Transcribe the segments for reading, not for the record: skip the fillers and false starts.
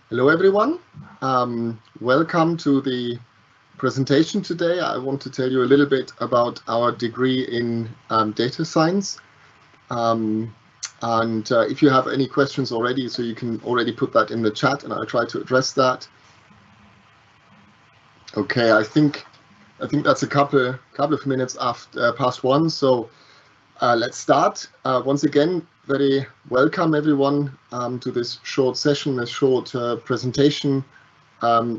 Hello everyone, welcome to the presentation today. I want to tell you a little bit about our degree in data science. If you have any questions already, so you can already put that in the chat and I'll try to address that. Okay, I think that's a couple of minutes after past 1, so let's start. Once again, very welcome everyone to this short session, a short presentation,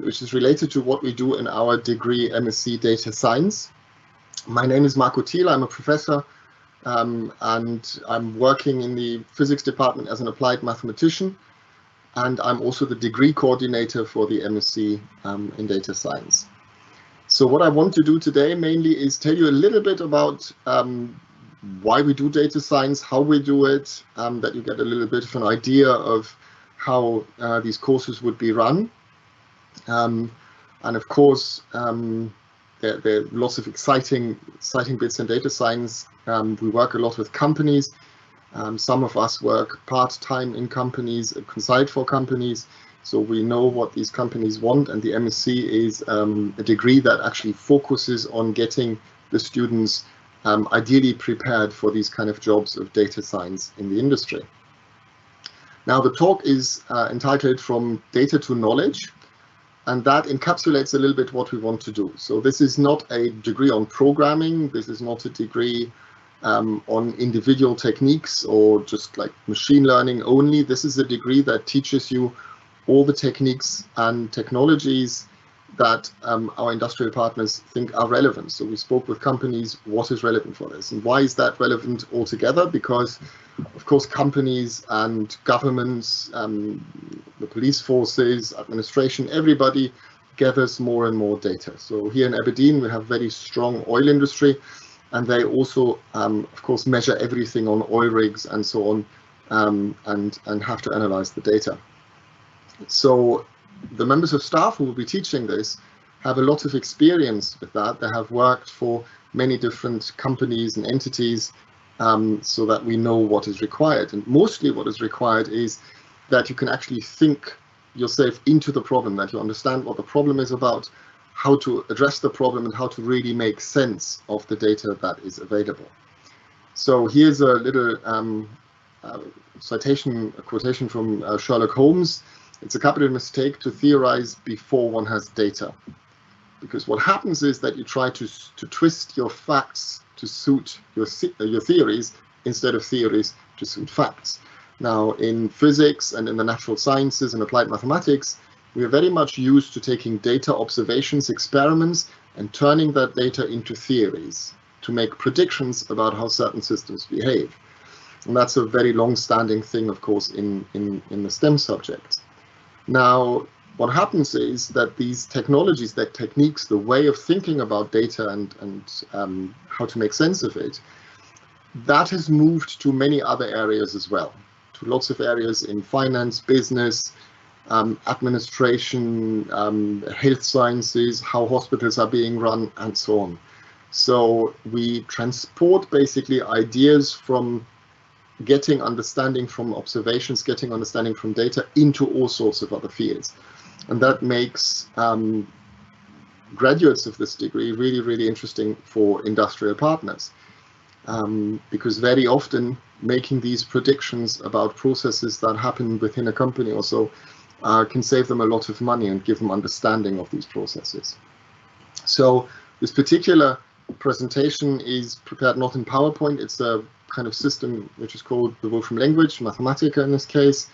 which is related to what we do in our degree MSc Data Science. My name is Marco Thiel. I'm a professor and I'm working in the physics department as an applied mathematician, and I'm also the degree coordinator for the MSc in data science. So what I want to do today mainly is tell you a little bit about why we do data science, how we do it, that you get a little bit of an idea of how these courses would be run. And of course, there are lots of exciting bits in data science. We work a lot with companies. Some of us work part-time in companies, consult for companies, so we know what these companies want, and the MSc is a degree that actually focuses on getting the students ideally prepared for these kind of jobs of data science in the industry. Now the talk is entitled From Data to Knowledge, and that encapsulates a little bit what we want to do. So this is not a degree on programming, this is not a degree on individual techniques or just like machine learning only. This is a degree that teaches you all the techniques and technologies that our industrial partners think are relevant. So we spoke with companies, what is relevant for this? And why is that relevant altogether? Because, of course, companies and governments, the police forces, administration, everybody gathers more and more data. So here in Aberdeen, we have very strong oil industry, and they also, of course, measure everything on oil rigs and so on, and have to analyze the data. So the members of staff who will be teaching this have a lot of experience with that. They have worked for many different companies and entities, so that we know what is required. And mostly what is required is that you can actually think yourself into the problem, that you understand what the problem is about, how to address the problem, and how to really make sense of the data that is available. So here's a little a quotation from Sherlock Holmes. It's a capital mistake to theorize before one has data, because what happens is that you try to twist your facts to suit your theories instead of theories to suit facts. Now, in physics and in the natural sciences and applied mathematics, we are very much used to taking data observations, experiments, and turning that data into theories to make predictions about how certain systems behave. And that's a very long-standing thing, of course, in the STEM subjects. Now, what happens is that these technologies, the techniques, the way of thinking about data and how to make sense of it, that has moved to many other areas as well, to lots of areas in finance, business, administration, health sciences, how hospitals are being run, and so on. So we transport basically ideas from getting understanding from observations, getting understanding from data into all sorts of other fields. And that makes graduates of this degree really, really interesting for industrial partners. Because very often making these predictions about processes that happen within a company or so can save them a lot of money and give them understanding of these processes. So this particular presentation is prepared not in PowerPoint, it's a kind of system which is called the Wolfram language, Mathematica in this case,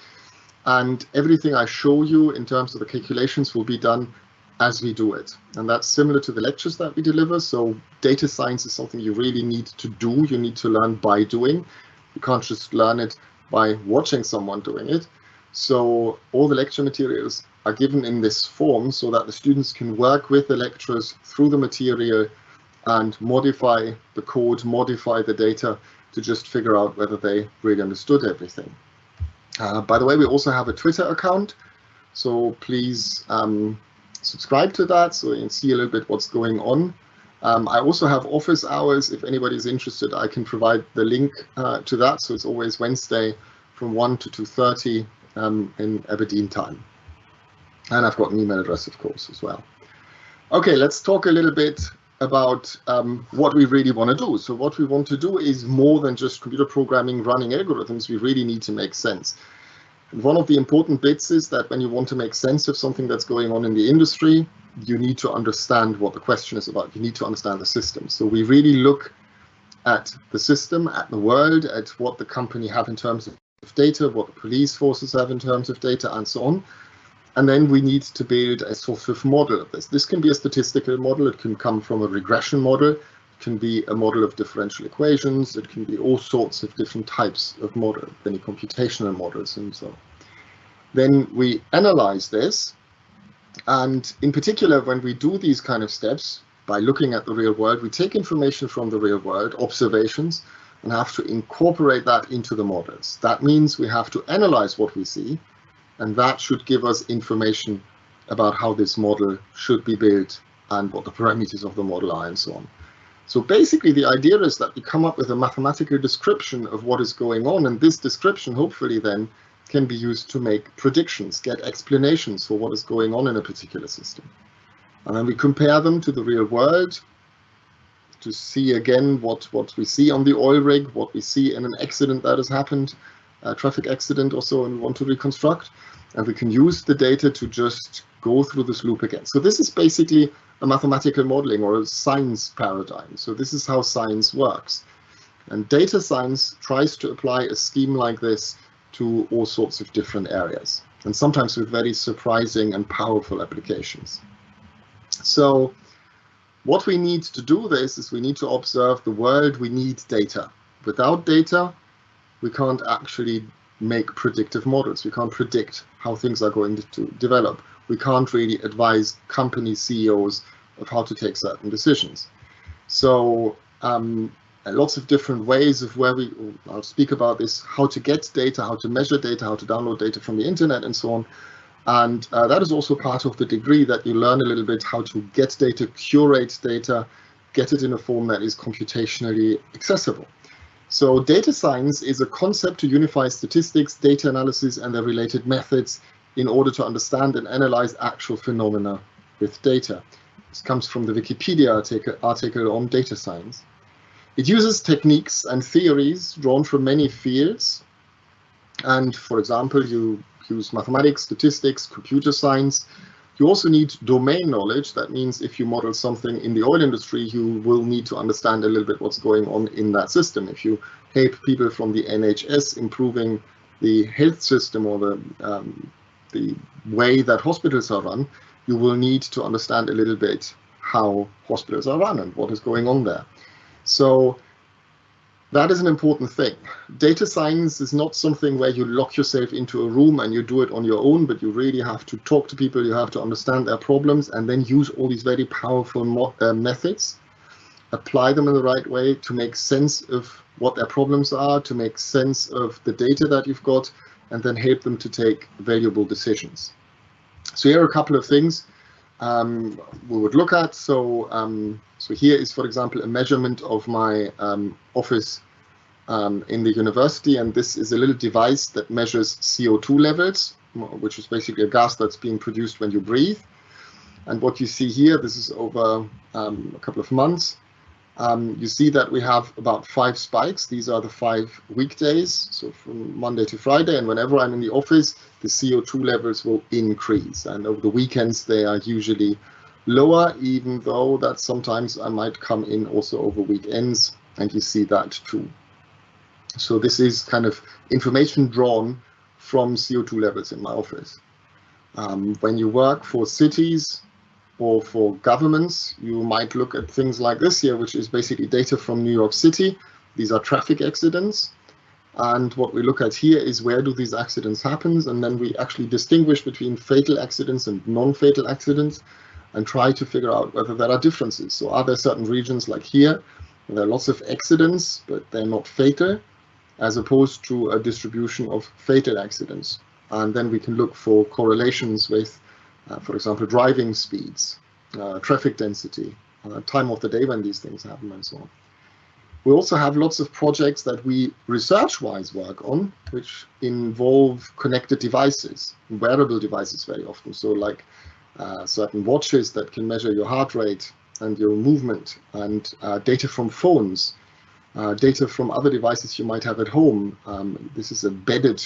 and everything I show you in terms of the calculations will be done as we do it, and that's similar to the lectures that we deliver. So data science is something you really need to do, you need to learn by doing. You can't just learn it by watching someone doing it. So all the lecture materials are given in this form so that the students can work with the lecturers through the material and modify the code, modify the data to just figure out whether they really understood everything. By the way, we also have a Twitter account, so please subscribe to that so you can see a little bit what's going on. I also have office hours. If anybody's interested, I can provide the link to that. So it's always Wednesday from 1 to 2:30 in Aberdeen time. And I've got an email address, of course, as well. Okay, let's talk a little bit about what we really want to do. So what we want to do is more than just computer programming, running algorithms. We really need to make sense. And one of the important bits is that when you want to make sense of something that's going on in the industry, you need to understand what the question is about. You need to understand the system. So we really look at the system, at the world, at what the company have in terms of data, what the police forces have in terms of data, and so on. And then we need to build a sort of model of this. This can be a statistical model. It can come from a regression model. It can be a model of differential equations. It can be all sorts of different types of model, many computational models and so on. Then we analyze this. And in particular, when we do these kind of steps, by looking at the real world, we take information from the real world, observations, and have to incorporate that into the models. That means we have to analyze what we see, and that should give us information about how this model should be built and what the parameters of the model are and so on. So basically the idea is that we come up with a mathematical description of what is going on, and this description hopefully then can be used to make predictions, get explanations for what is going on in a particular system. And then we compare them to the real world to see again what we see on the oil rig, what we see in an accident that has happened, a traffic accident or so, and we want to reconstruct. And we can use the data to just go through this loop again. So this is basically a mathematical modeling or a science paradigm. So this is how science works. And data science tries to apply a scheme like this to all sorts of different areas, and sometimes with very surprising and powerful applications. So what we need to do this is we need to observe the world. We need data. Without data, we can't actually make predictive models. We can't predict how things are going to develop. We can't really advise company CEOs of how to take certain decisions. So lots of different ways of where I'll speak about this, how to get data, how to measure data, how to download data from the internet and so on. And that is also part of the degree, that you learn a little bit how to get data, curate data, get it in a form that is computationally accessible. So data science is a concept to unify statistics, data analysis, and their related methods in order to understand and analyze actual phenomena with data. This comes from the Wikipedia article on data science. It uses techniques and theories drawn from many fields. And for example, you use mathematics, statistics, computer science. You also need domain knowledge. That means if you model something in the oil industry, you will need to understand a little bit what's going on in that system. If you help people from the NHS improving the health system or the way that hospitals are run, you will need to understand a little bit how hospitals are run and what is going on there. So that is an important thing. Data science is not something where you lock yourself into a room and you do it on your own, but you really have to talk to people, you have to understand their problems, and then use all these very powerful methods, apply them in the right way to make sense of what their problems are, to make sense of the data that you've got, and then help them to take valuable decisions. So here are a couple of things we would look at. So here is, for example, a measurement of my office in the university, and this is a little device that measures CO2 levels, which is basically a gas that's being produced when you breathe. And what you see here, this is over a couple of months. You see that we have about 5 spikes. These are the 5 weekdays, so from Monday to Friday, and whenever I'm in the office, the CO2 levels will increase, and over the weekends they are usually lower, even though that sometimes I might come in also over weekends, and you see that too. So this is kind of information drawn from CO2 levels in my office. When you work for cities or for governments, you might look at things like this here, which is basically data from New York City. These are traffic accidents. And what we look at here is where do these accidents happen, and then we actually distinguish between fatal accidents and non-fatal accidents and try to figure out whether there are differences. So are there certain regions like here where there are lots of accidents, but they're not fatal, as opposed to a distribution of fatal accidents? And then we can look for correlations with, for example, driving speeds, traffic density, time of the day when these things happen, and so on. We also have lots of projects that we research-wise work on, which involve connected devices, wearable devices very often. So like certain watches that can measure your heart rate and your movement, and data from phones, data from other devices you might have at home. This is a bedded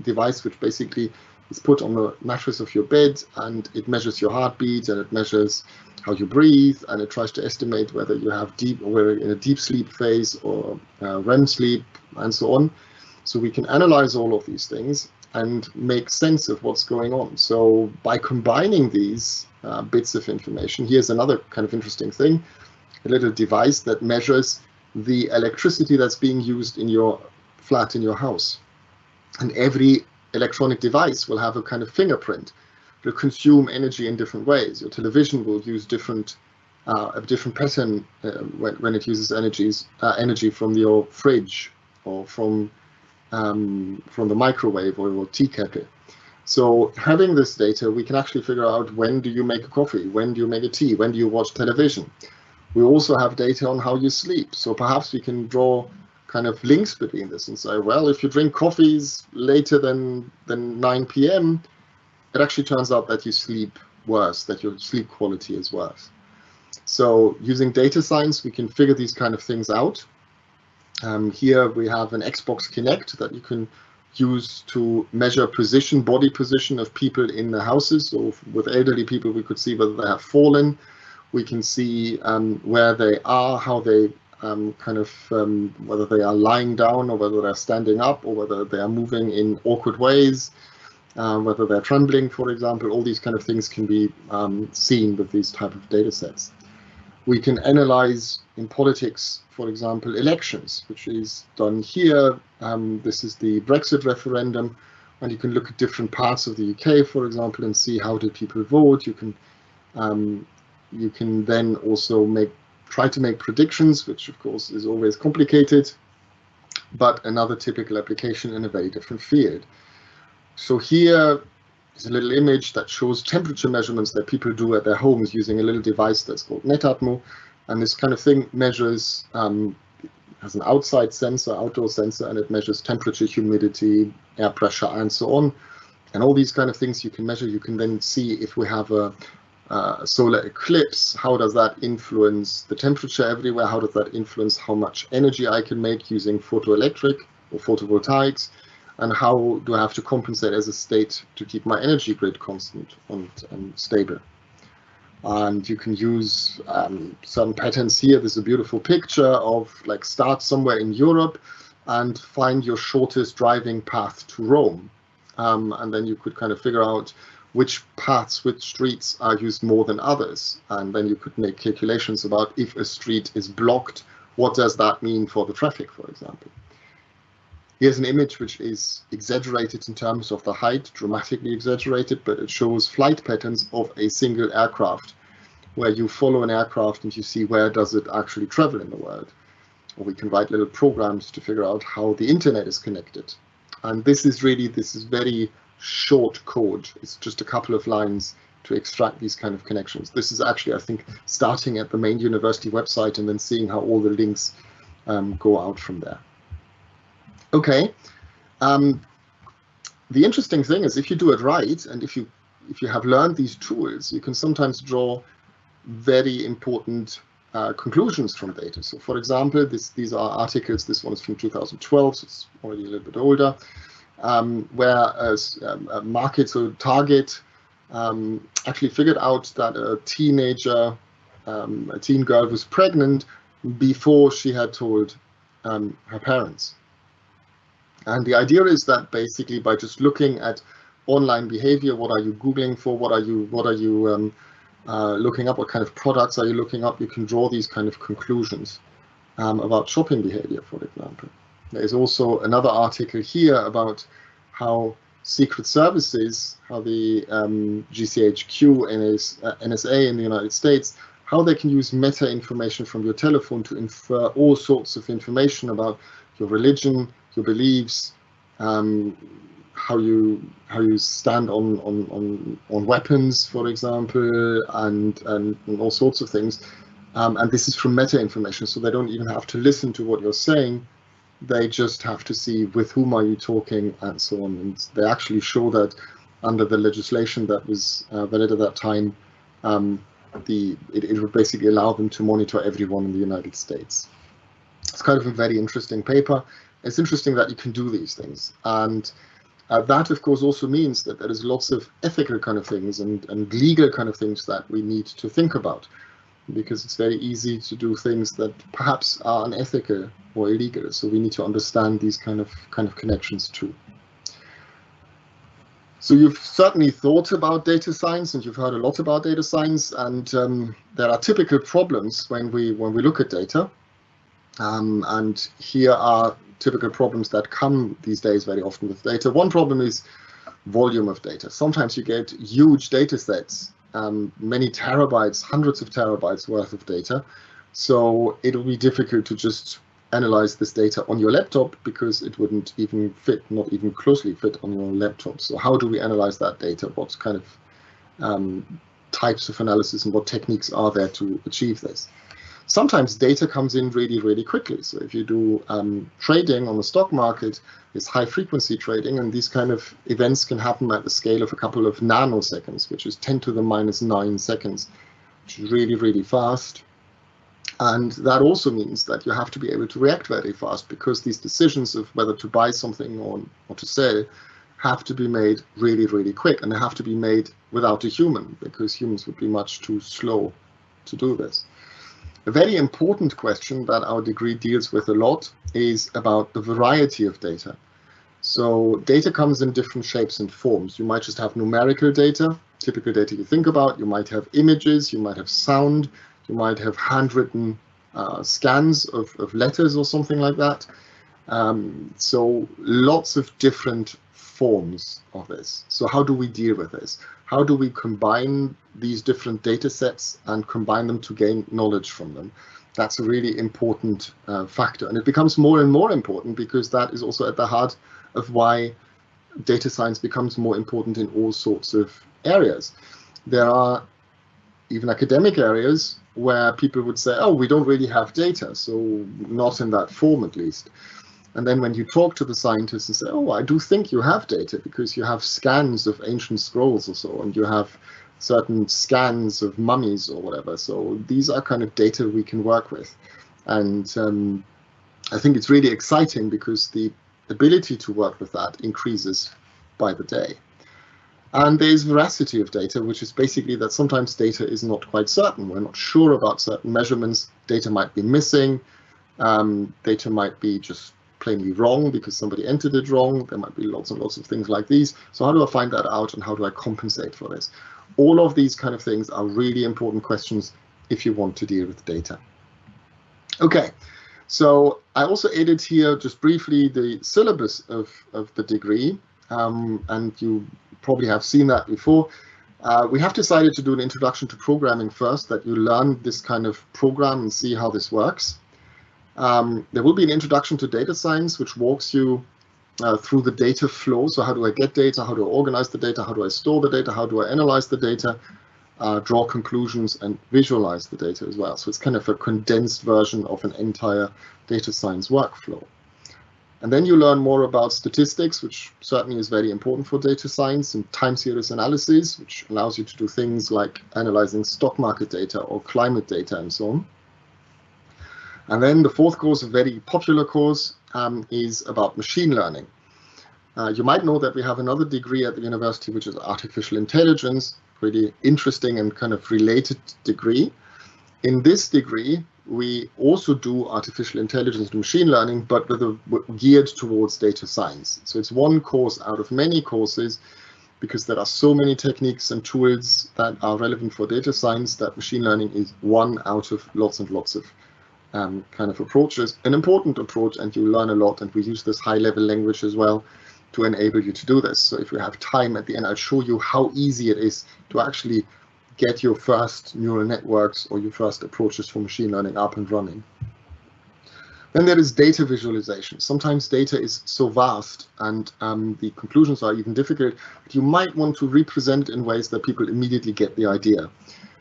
device which basically is put on the mattress of your bed, and it measures your heartbeat, and it measures how you breathe, and it tries to estimate whether you have whether in a deep sleep phase or REM sleep, and so on. So we can analyze all of these things and make sense of what's going on. So by combining these bits of information, here's another kind of interesting thing, a little device that measures the electricity that's being used in your flat, in your house. And every electronic device will have a kind of fingerprint. It'll consume energy in different ways. Your television will use a different pattern when it uses energy from your fridge, or from the microwave or your tea kettle. So having this data, we can actually figure out when do you make a coffee, when do you make a tea, when do you watch television. We also have data on how you sleep. So perhaps we can draw kind of links between this and say, well, if you drink coffees later than 9 p.m., it actually turns out that you sleep worse, that your sleep quality is worse. So using data science, we can figure these kind of things out. Here we have an Xbox Kinect that you can use to measure position, body position of people in the houses. So with elderly people, we could see whether they have fallen. We can see where they are, how they whether they are lying down, or whether they're standing up, or whether they are moving in awkward ways, whether they're trembling, for example. All these kind of things can be seen with these type of data sets. We can analyze in politics, for example, elections, which is done here. This is the Brexit referendum, and you can look at different parts of the UK, for example, and see how did people vote. You can then also try to make predictions, which of course is always complicated, but another typical application in a very different field. So here is a little image that shows temperature measurements that people do at their homes using a little device that's called Netatmo. And this kind of thing measures, has an outside sensor, outdoor sensor, and it measures temperature, humidity, air pressure, and so on. And all these kind of things you can measure. You can then see if we have a solar eclipse, how does that influence the temperature everywhere? How does that influence how much energy I can make using photoelectric or photovoltaics? And how do I have to compensate as a state to keep my energy grid constant and stable? And you can use some patterns here. This is a beautiful picture of, like, start somewhere in Europe and find your shortest driving path to Rome. And then you could kind of figure out which paths, which streets are used more than others. And then you could make calculations about if a street is blocked, what does that mean for the traffic, for example. Here's an image which is exaggerated in terms of the height, dramatically exaggerated, but it shows flight patterns of a single aircraft, where you follow an aircraft and you see where does it actually travel in the world. Or we can write little programs to figure out how the internet is connected. And this is very short code. It's just a couple of lines to extract these kind of connections. This is actually, I think, starting at the main university website and then seeing how all the links go out from there. Okay, the interesting thing is, if you do it right, and if you have learned these tools, you can sometimes draw very important conclusions from data. So, for example, these are articles. This one is from 2012, so it's already a little bit older, where a market, so Target, actually figured out that a teenager, a teen girl, was pregnant before she had told her parents. And the idea is that basically by just looking at online behavior, what are you Googling for, what are you looking up, what kind of products are you looking up, you can draw these kind of conclusions about shopping behavior, for example. There is also another article here about how secret services, how the GCHQ and NSA in the United States, how they can use meta information from your telephone to infer all sorts of information about your religion, your beliefs, how you stand on weapons, for example, and all sorts of things. And this is from meta information, so they don't even have to listen to what you're saying. They just have to see with whom are you talking and so on. And they actually show that under the legislation that was valid at that time, it would basically allow them to monitor everyone in the United States. It's kind of a very interesting paper. It's interesting that you can do these things. And that, of course, also means that there is lots of ethical kind of things and legal kind of things that we need to think about, because it's very easy to do things that perhaps are unethical or illegal. So we need to understand these kind of connections too. So you've certainly thought about data science, and you've heard a lot about data science, and there are typical problems when we look at data. And here are typical problems that come these days very often with data. One problem is volume of data. Sometimes you get huge data sets, many terabytes, hundreds of terabytes worth of data. So it will be difficult to just analyze this data on your laptop, because it wouldn't even fit, not even closely fit on your laptop. So how do we analyze that data? What kind of types of analysis and what techniques are there to achieve this? Sometimes data comes in really, really quickly. So if you do trading on the stock market, it's high frequency trading, and these kind of events can happen at the scale of a couple of nanoseconds, which is 10 to the minus 9 seconds, which is really, really fast. And that also means that you have to be able to react very fast, because these decisions of whether to buy something or to sell have to be made really, really quick, and they have to be made without a human, because humans would be much too slow to do this. A very important question that our degree deals with a lot is about the variety of data. So data comes in different shapes and forms. You might just have numerical data, typical data you think about. You might have images, you might have sound, you might have handwritten scans of letters or something like that. So lots of different forms of this. So how do we deal with this? How do we combine these different data sets and combine them to gain knowledge from them? That's a really important factor. And it becomes more and more important, because that is also at the heart of why data science becomes more important in all sorts of areas. There are even academic areas where people would say, oh, we don't really have data, so not in that form at least. And then when you talk to the scientists and say, oh, I do think you have data, because you have scans of ancient scrolls or so, and you have certain scans of mummies or whatever. So these are kind of data we can work with. And I think it's really exciting, because the ability to work with that increases by the day. And there's veracity of data, which is basically that sometimes data is not quite certain. We're not sure about certain measurements. Data might be missing. Data might be just plainly wrong because somebody entered it wrong. There might be lots and lots of things like these. So how do I find that out, and how do I compensate for this? All of these kind of things are really important questions if you want to deal with data. Okay, so I also added here just briefly the syllabus of the degree, and you probably have seen that before. We have decided to do an introduction to programming first, that you learn this kind of program and see how this works. There will be an introduction to data science, which walks you through the data flow. So how do I get data? How do I organize the data? How do I store the data? How do I analyze the data, draw conclusions, and visualize the data as well? So it's kind of a condensed version of an entire data science workflow. And then you learn more about statistics, which certainly is very important for data science, and time series analysis, which allows you to do things like analyzing stock market data or climate data and so on. And then the fourth course, a very popular course, is about machine learning. You might know that we have another degree at the university, which is artificial intelligence, really interesting and kind of related degree. In this degree, we also do artificial intelligence and machine learning, but geared towards data science. So it's one course out of many courses, because there are so many techniques and tools that are relevant for data science, that machine learning is one out of lots and lots of kind of approaches, an important approach, and you learn a lot. And we use this high-level language as well to enable you to do this. So if we have time at the end, I'll show you how easy it is to actually get your first neural networks or your first approaches for machine learning up and running. Then there is data visualization. Sometimes data is so vast and the conclusions are even difficult, but you might want to represent it in ways that people immediately get the idea.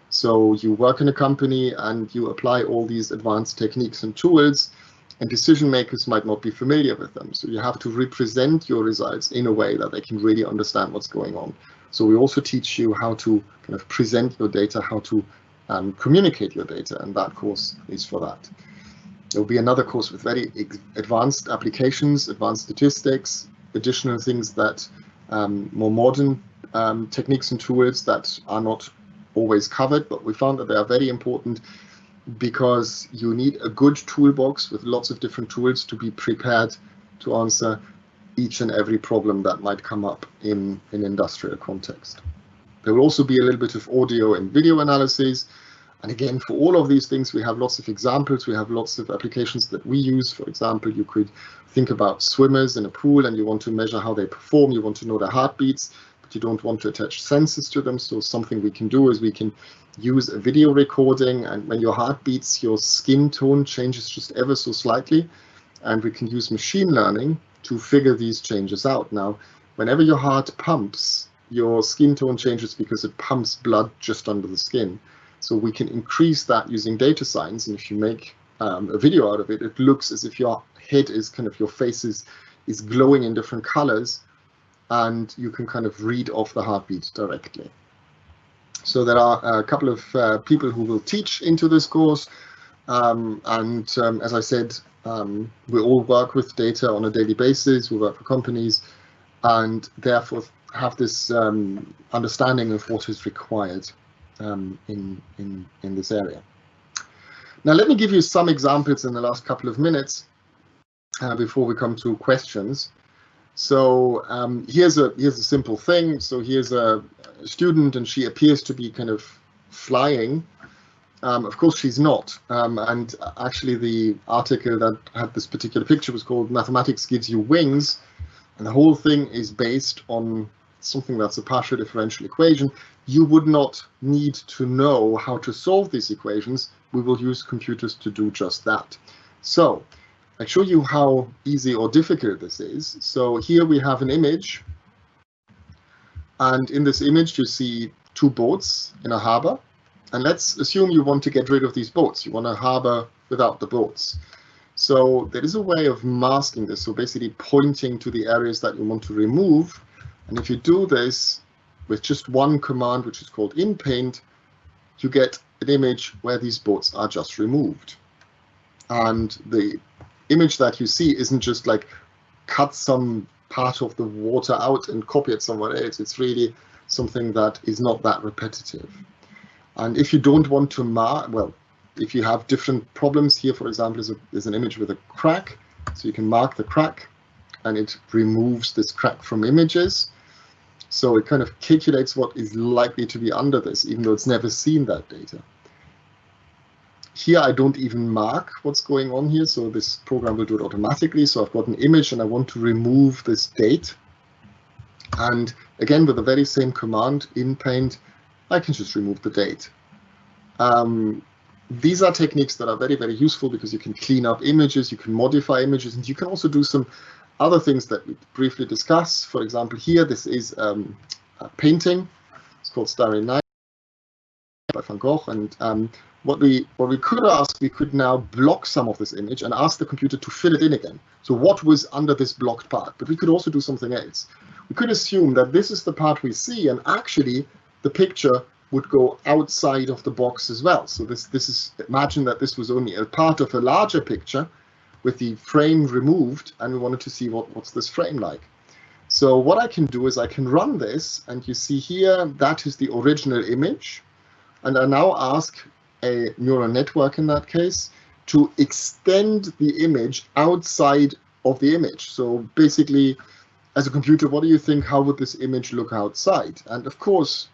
So you work in a company and you apply all these advanced techniques and tools, and decision makers might not be familiar with them. So you have to represent your results in a way that they can really understand what's going on. So we also teach you how to kind of present your data, how to communicate your data, and that course is for that. There will be another course with very advanced applications, advanced statistics, additional things that more modern techniques and tools that are not always covered, but we found that they are very important because you need a good toolbox with lots of different tools to be prepared to answer each and every problem that might come up in an industrial context. There will also be a little bit of audio and video analysis. And again, for all of these things, we have lots of examples. We have lots of applications that we use. For example, you could think about swimmers in a pool and you want to measure how they perform. You want to know their heartbeats, but you don't want to attach sensors to them. So something we can do is we can use a video recording, and when your heart beats, your skin tone changes just ever so slightly. And we can use machine learning to figure these changes out. Now, whenever your heart pumps, your skin tone changes because it pumps blood just under the skin. So we can increase that using data science, and if you make a video out of it, it looks as if your head is kind of, your face is glowing in different colors, and you can kind of read off the heartbeat directly. So there are a couple of people who will teach into this course, as I said, we all work with data on a daily basis. We work for companies, and therefore have this understanding of what is required in this area. Now, let me give you some examples in the last couple of minutes before we come to questions. So here's a simple thing. So here's a student, and she appears to be kind of flying. Of course, she's not. And actually, the article that had this particular picture was called "Mathematics Gives You Wings," and the whole thing is based on something that's a partial differential equation. You would not need to know how to solve these equations. We will use computers to do just that. So I'll show you how easy or difficult this is. So here we have an image, and in this image you see two boats in a harbor, and let's assume you want to get rid of these boats. You want a harbor without the boats. So there is a way of masking this, so basically pointing to the areas that you want to remove. And if you do this with just one command, which is called in paint, you get an image where these boats are just removed. And the image that you see isn't just like cut some part of the water out and copy it somewhere else. It's really something that is not that repetitive. And if you don't want to mark, well, if you have different problems here, for example, is an image with a crack. So you can mark the crack, and it removes this crack from images. So it kind of calculates what is likely to be under this, even though it's never seen that data. Here I don't even mark what's going on here, so this program will do it automatically. So I've got an image and I want to remove this date. And again, with the very same command in Paint, I can just remove the date. These are techniques that are very, very useful because you can clean up images, you can modify images, and you can also do some other things that we briefly discuss. For example, here, this is a painting. It's called Starry Night by Van Gogh. And what we could ask, we could now block some of this image and ask the computer to fill it in again. So what was under this blocked part? But we could also do something else. We could assume that this is the part we see, and actually the picture would go outside of the box as well. So this is, imagine that this was only a part of a larger picture with the frame removed, and we wanted to see what's this frame like. So what I can do is I can run this, and you see here, that is the original image. And I now ask a neural network in that case to extend the image outside of the image. So basically, as a computer, what do you think, how would this image look outside? And of course,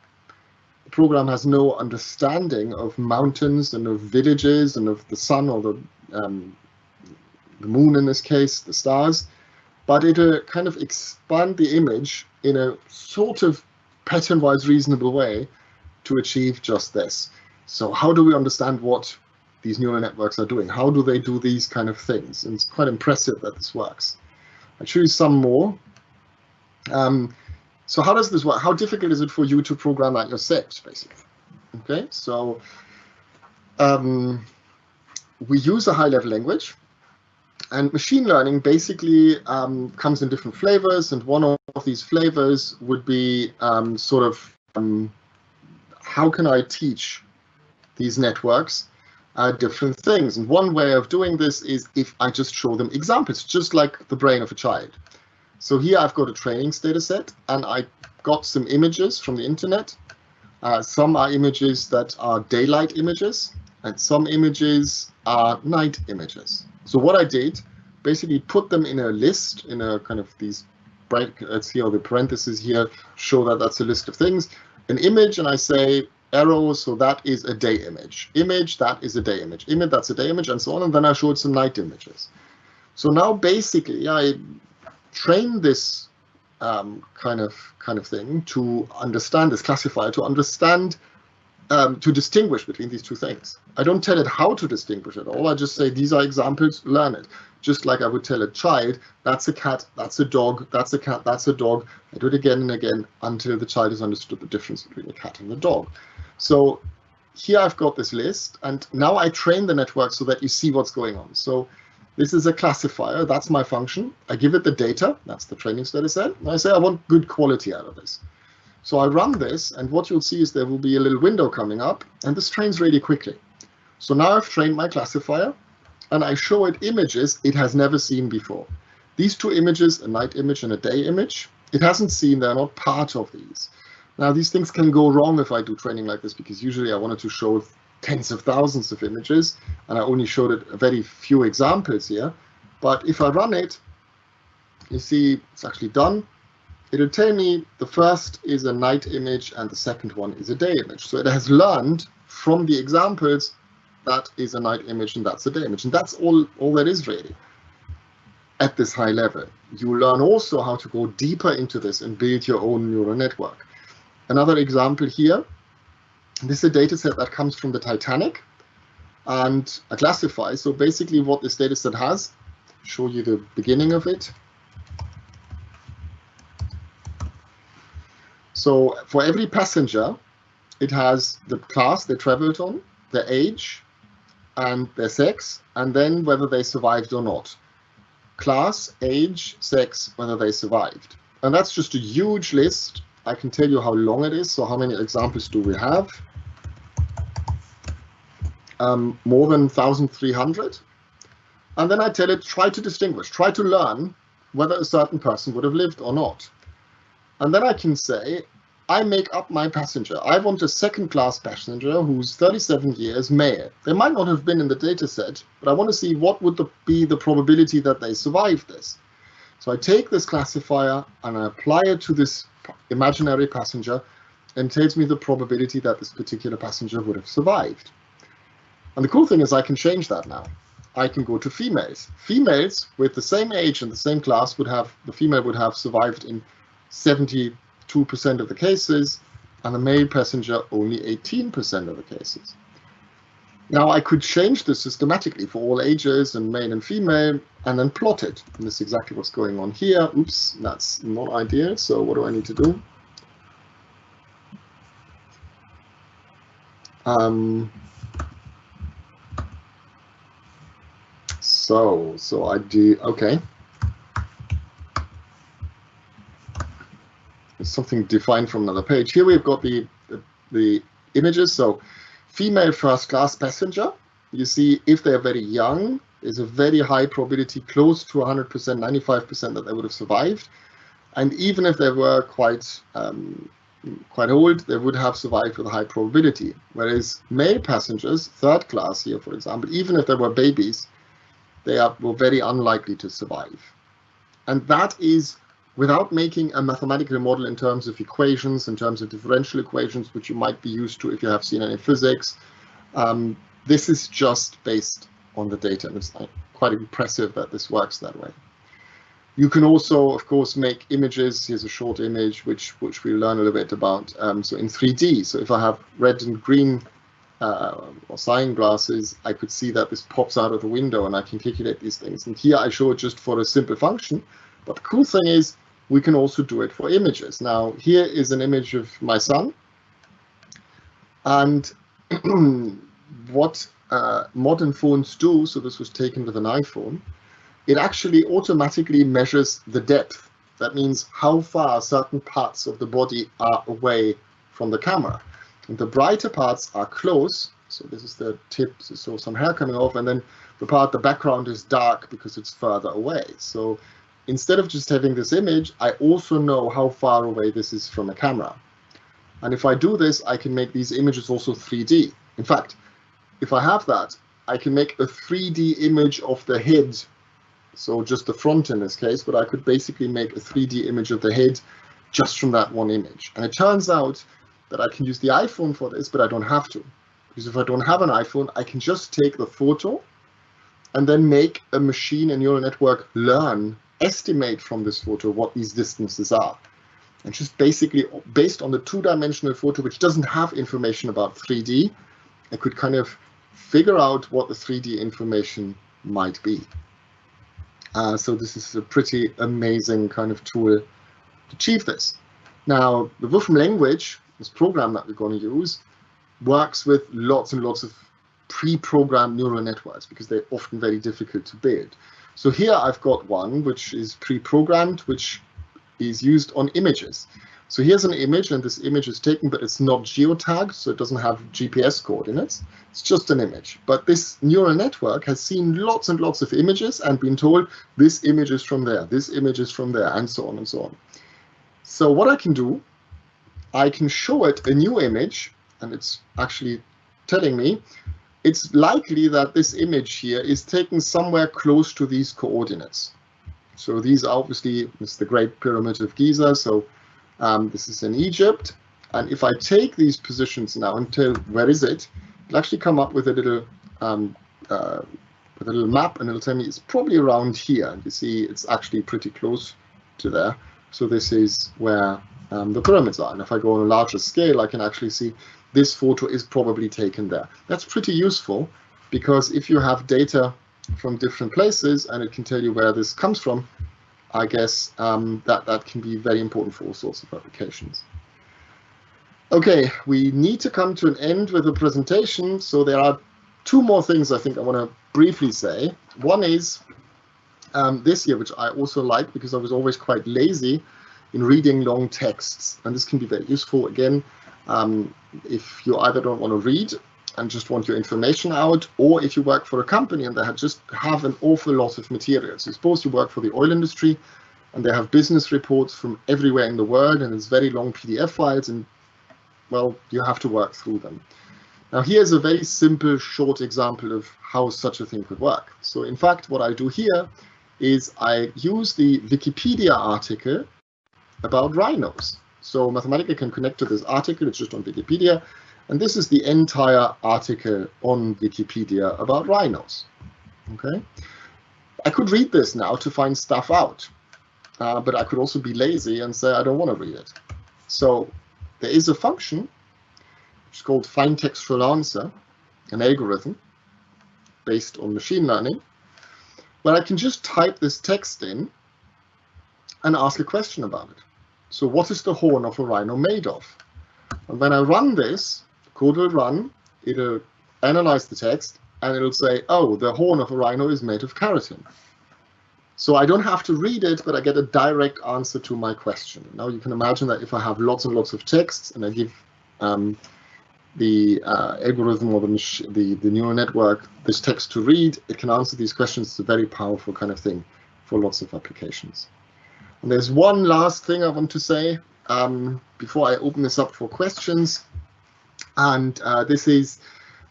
the program has no understanding of mountains and of villages and of the sun or the moon in this case, the stars, but it'll kind of expand the image in a sort of pattern-wise reasonable way to achieve just this. So how do we understand what these neural networks are doing? How do they do these kind of things? And it's quite impressive that this works. I'll show you some more. So how does this work? How difficult is it for you to program that yourself, basically? Okay, so we use a high-level language, and machine learning basically comes in different flavors, and one of these flavors would be how can I teach these networks different things? And one way of doing this is if I just show them examples, just like the brain of a child. So here I've got a training data set, and I got some images from the internet. Some are images that are daylight images, and some images are night images. So what I did, basically put them in a list, in a kind of these, let's see how the parentheses here show that that's a list of things. An image, and I say arrow, so that is a day image. Image, that is a day image. Image, that's a day image, and so on. And then I showed some night images. So now basically I train this kind of thing to understand this classifier, to understand, to distinguish between these two things. I don't tell it how to distinguish at all. I just say these are examples, learn it. Just like I would tell a child, that's a cat, that's a dog, that's a cat, that's a dog. I do it again and again until the child has understood the difference between a cat and a dog. So here I've got this list, and now I train the network so that you see what's going on. So this is a classifier, that's my function. I give it the data, that's the training data set, and I say I want good quality out of this. So I run this, and what you'll see is there will be a little window coming up, and this trains really quickly. So now I've trained my classifier, and I show it images it has never seen before. These two images, a night image and a day image, it hasn't seen, they're not part of these. Now these things can go wrong if I do training like this, because usually I wanted to show tens of thousands of images, and I only showed it a very few examples here. But if I run it, you see it's actually done. It'll tell me the first is a night image and the second one is a day image. So it has learned from the examples that is a night image and that's a day image. And that's all there is really at this high level. You learn also how to go deeper into this and build your own neural network. Another example here, this is a data set that comes from the Titanic and a classify. So basically what this data set has, show you the beginning of it. So for every passenger, it has the class they traveled on, their age, and their sex, and then whether they survived or not. Class, age, sex, whether they survived. And that's just a huge list. I can tell you how long it is. So how many examples do we have? More than 1,300. And then I tell it, try to distinguish, try to learn whether a certain person would have lived or not. And then I can say, I make up my passenger. I want a second-class passenger who's 37 years, male. They might not have been in the data set, but I want to see what would be the probability that they survived this. So I take this classifier and I apply it to this imaginary passenger, and it tells me the probability that this particular passenger would have survived. And the cool thing is I can change that now. I can go to females. Females with the same age and the same class would have, the female would have survived in 72% of the cases, and the male passenger only 18% of the cases. Now I could change this systematically for all ages and male and female, and then plot it. And this is exactly what's going on here. Oops, that's not ideal. So what do I need to do? So I do, okay. There's something defined from another page. Here we've got the images. So female first class passenger, you see if they're very young, there's a very high probability, close to 100%, 95% that they would have survived. And even if they were quite old, they would have survived with a high probability. Whereas male passengers, third class here, for example, even if they were babies, they were very unlikely to survive. And that is without making a mathematical model in terms of equations, in terms of differential equations, which you might be used to if you have seen any physics. This is just based on the data, and it's quite impressive that this works that way. You can also, of course, make images. Here's a short image, which we'll learn a little bit about. So in 3D, so if I have red and green or cyan glasses, I could see that this pops out of the window, and I can calculate these things. And here I show it just for a simple function. But the cool thing is, we can also do it for images. Now, here is an image of my son. And what modern phones do, so this was taken with an iPhone, it actually automatically measures the depth. That means how far certain parts of the body are away from the camera. And the brighter parts are close, so this is the tip, so some hair coming off, and then the background is dark because it's further away. So instead of just having this image, I also know how far away this is from a camera. And if I do this, I can make these images also 3D. In fact, if I have that, I can make a 3D image of the head, so just the front in this case, but I could basically make a 3D image of the head just from that one image. And it turns out that I can use the iPhone for this, but I don't have to. Because if I don't have an iPhone, I can just take the photo and then make a machine, a neural network, estimate from this photo what these distances are. And just basically, based on the two-dimensional photo, which doesn't have information about 3D, I could kind of figure out what the 3D information might be. So this is a pretty amazing kind of tool to achieve this. Now, the Wolfram language, this program that we're going to use, works with lots and lots of pre-programmed neural networks because they're often very difficult to build. So here I've got one which is pre-programmed, which is used on images. So here's an image, and this image is taken, but it's not geotagged, so it doesn't have GPS coordinates. It's just an image. But this neural network has seen lots and lots of images and been told this image is from there, this image is from there, and so on and so on. So what I can do, I can show it a new image, and it's actually telling me it's likely that this image here is taken somewhere close to these coordinates. So these are obviously, it's the Great Pyramid of Giza, so this is in Egypt. And if I take these positions now and tell where is it, it'll actually come up with a little map, and it'll tell me it's probably around here. And you see it's actually pretty close to there. So this is where the pyramids are. And if I go on a larger scale, I can actually see this photo is probably taken there. That's pretty useful because if you have data from different places and it can tell you where this comes from, I guess that can be very important for all sorts of applications. Okay, we need to come to an end with the presentation, so there are two more things I think I want to briefly say. One is this here, which I also like because I was always quite lazy in reading long texts, and this can be very useful again if you either don't want to read and just want your information out, or if you work for a company and they just have an awful lot of material. So suppose you work for the oil industry and they have business reports from everywhere in the world, and it's very long PDF files, and well, you have to work through them. Now here's a very simple, short example of how such a thing could work. So in fact, what I do here is I use the Wikipedia article about rhinos. So Mathematica can connect to this article, it's just on Wikipedia, and this is the entire article on Wikipedia about rhinos. Okay, I could read this now to find stuff out, but I could also be lazy and say I don't want to read it. So there is a function which is called find textual answer, an algorithm based on machine learning, where I can just type this text in and ask a question about it. So what is the horn of a rhino made of? And when I run this, the code will run, it'll analyze the text, and it'll say, oh, the horn of a rhino is made of keratin. So I don't have to read it, but I get a direct answer to my question. Now you can imagine that if I have lots and lots of texts and I give the algorithm or the neural network this text to read, it can answer these questions. It's a very powerful kind of thing for lots of applications. And there's one last thing I want to say before I open this up for questions. And this is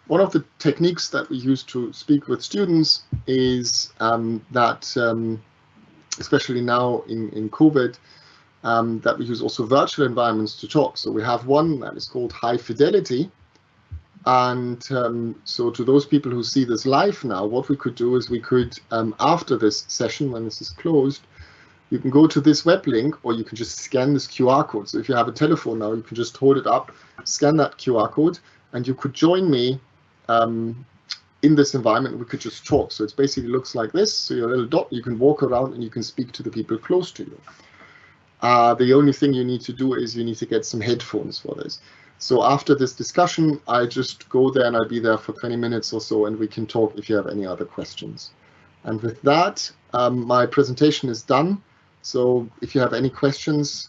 one of the techniques that we use to speak with students is that, especially now in COVID, that we use also virtual environments to talk. So we have one that is called High Fidelity. And so to those people who see this live now, what we could do is we could, after this session, when this is closed, you can go to this web link, or you can just scan this QR code. So if you have a telephone now, you can just hold it up, scan that QR code, and you could join me in this environment. We could just talk. So it basically looks like this. So your little dot, you can walk around and you can speak to the people close to you. The only thing you need to do is you need to get some headphones for this. So after this discussion, I just go there and I'll be there for 20 minutes or so, and we can talk if you have any other questions. And with that, my presentation is done. So if you have any questions,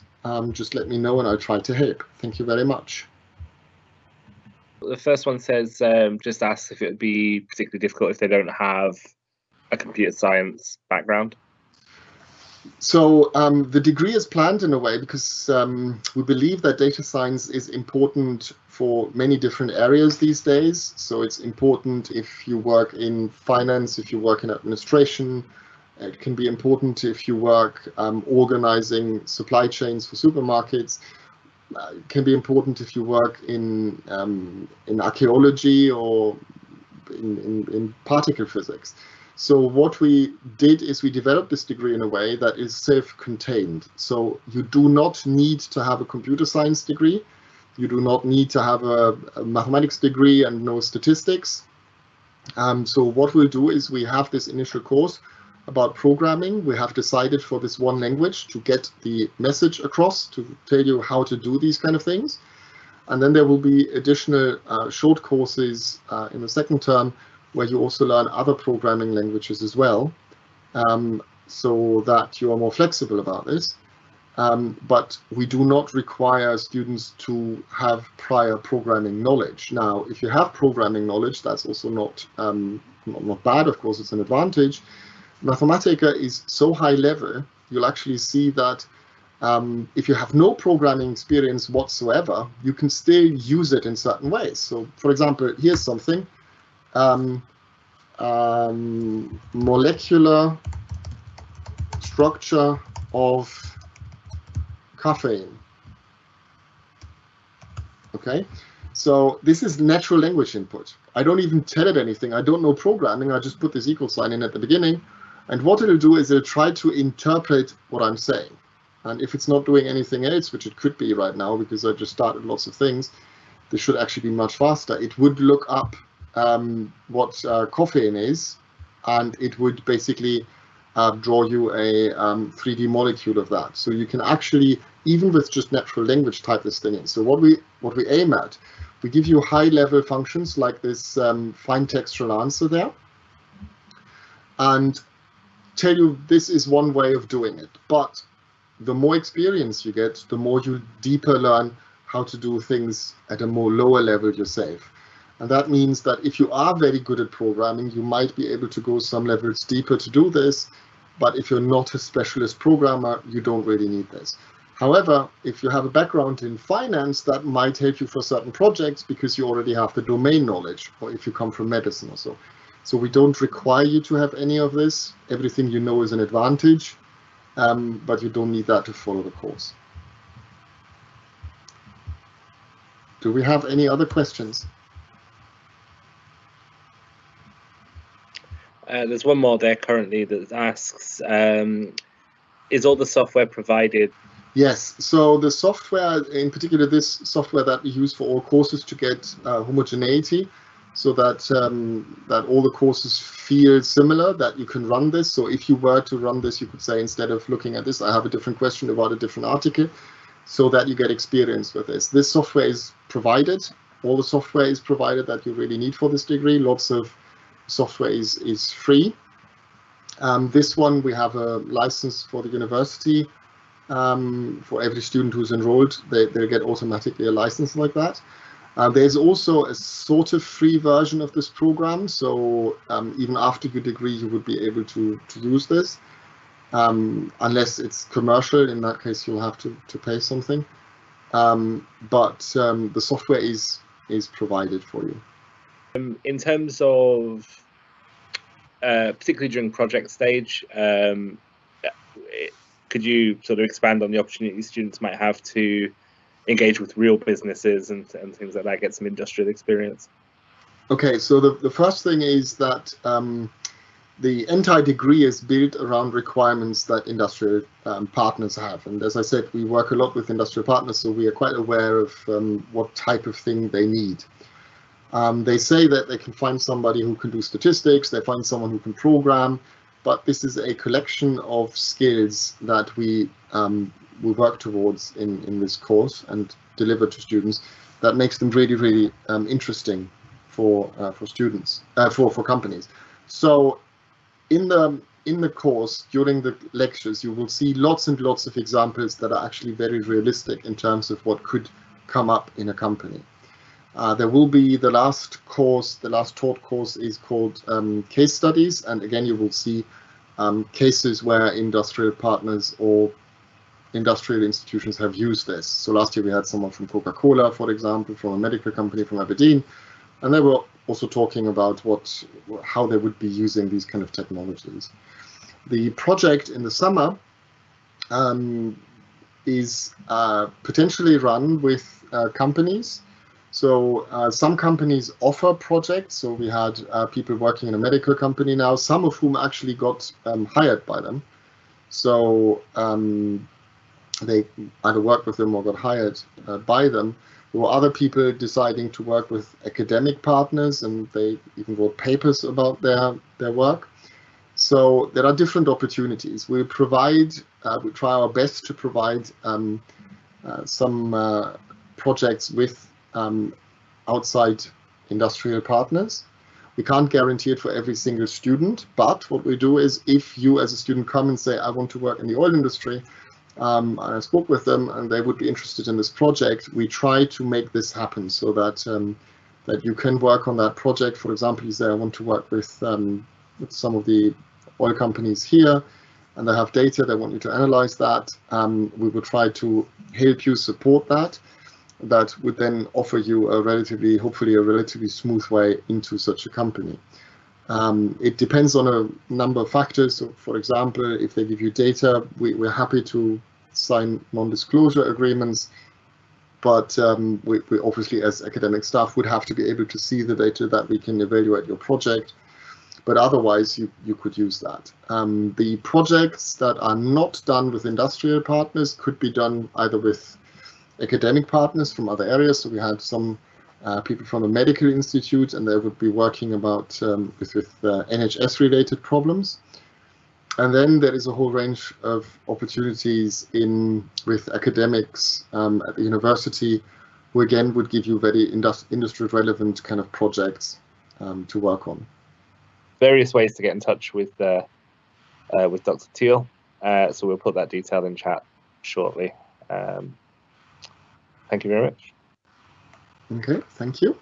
just let me know and I'll try to help. Thank you very much. The first one says, just ask if it would be particularly difficult if they don't have a computer science background. So the degree is planned in a way because we believe that data science is important for many different areas these days. So it's important if you work in finance, if you work in administration. It can be important if you work organizing supply chains for supermarkets. It can be important if you work in archaeology or in particle physics. So what we did is we developed this degree in a way that is self-contained. So you do not need to have a computer science degree. You do not need to have a mathematics degree and know statistics. So what we'll do is we have this initial course about programming. We have decided for this one language to get the message across, to tell you how to do these kind of things. And then there will be additional short courses in the second term where you also learn other programming languages as well, so that you are more flexible about this. But we do not require students to have prior programming knowledge. Now, if you have programming knowledge, that's also not bad. Of course, it's an advantage. Mathematica is so high level, you'll actually see that if you have no programming experience whatsoever, you can still use it in certain ways. So, for example, here's something. Molecular structure of caffeine. Okay, so this is natural language input. I don't even tell it anything. I don't know programming. I just put this equal sign in at the beginning. And what it'll do is it'll try to interpret what I'm saying. And if it's not doing anything else, which it could be right now because I just started lots of things, this should actually be much faster. It would look up what caffeine is, and it would basically draw you a 3D molecule of that. So you can actually, even with just natural language, type this thing in. So what we aim at, we give you high-level functions like this fine textual answer there, and tell you this is one way of doing it. But the more experience you get, the more you deeper learn how to do things at a more lower level yourself. And that means that if you are very good at programming, you might be able to go some levels deeper to do this. But if you're not a specialist programmer, you don't really need this. However, if you have a background in finance, that might help you for certain projects because you already have the domain knowledge, or if you come from medicine or so. So we don't require you to have any of this. Everything you know is an advantage, but you don't need that to follow the course. Do we have any other questions? There's one more there currently that asks, is all the software provided? Yes, so the software, in particular this software that we use for all courses to get homogeneity, so that that all the courses feel similar, that you can run this. So if you were to run this, you could say, instead of looking at this, I have a different question about a different article, so that you get experience with this. This software is provided. All the software is provided that you really need for this degree. Lots of software is free. This one, we have a license for the university. For every student who's enrolled, they'll get automatically a license like that. There's also a sort of free version of this program, so even after your degree, you would be able to use this, unless it's commercial. In that case, you'll have to pay something. But the software is provided for you. In terms of, particularly during project stage, could you sort of expand on the opportunities students might have to engage with real businesses and things like that, get some industrial experience? Okay, so the first thing is that the entire degree is built around requirements that industrial partners have. And as I said, we work a lot with industrial partners, so we are quite aware of what type of thing they need. They say that they can find somebody who can do statistics, they find someone who can program, but this is a collection of skills that we work towards in this course and deliver to students. that makes them really, really interesting for students, for companies. So in the course, during the lectures, you will see lots and lots of examples that are actually very realistic in terms of what could come up in a company. There will be the last taught course is called case studies, and again you will see cases where industrial partners or industrial institutions have used this. So last year we had someone from Coca-Cola, for example, from a medical company from Aberdeen, and they were also talking about how they would be using these kind of technologies. The project in the summer is potentially run with companies. So some companies offer projects. So we had people working in a medical company now, some of whom actually got hired by them. So they either worked with them or got hired by them. There were other people deciding to work with academic partners, and they even wrote papers about their work. So there are different opportunities. We try our best to provide some projects with outside industrial partners. We can't guarantee it for every single student, but what we do is, if you as a student come and say, I want to work in the oil industry, I spoke with them and they would be interested in this project, we try to make this happen so that that you can work on that project. For example, you say, I want to work with some of the oil companies here, and they have data, they want you to analyze that. We would try to help you support that. That would then offer you hopefully a relatively smooth way into such a company. It depends on a number of factors. So, for example, if they give you data, we're happy to sign non-disclosure agreements, but we obviously, as academic staff, would have to be able to see the data that we can evaluate your project. But otherwise, you could use that. The projects that are not done with industrial partners could be done either with academic partners from other areas. So we had some people from a medical institute, and they would be working about with NHS-related problems. And then there is a whole range of opportunities with academics at the university, who again would give you very industry-relevant kind of projects to work on. Various ways to get in touch with Dr. Thiel. So we'll put that detail in chat shortly. Thank you very much. Okay, thank you.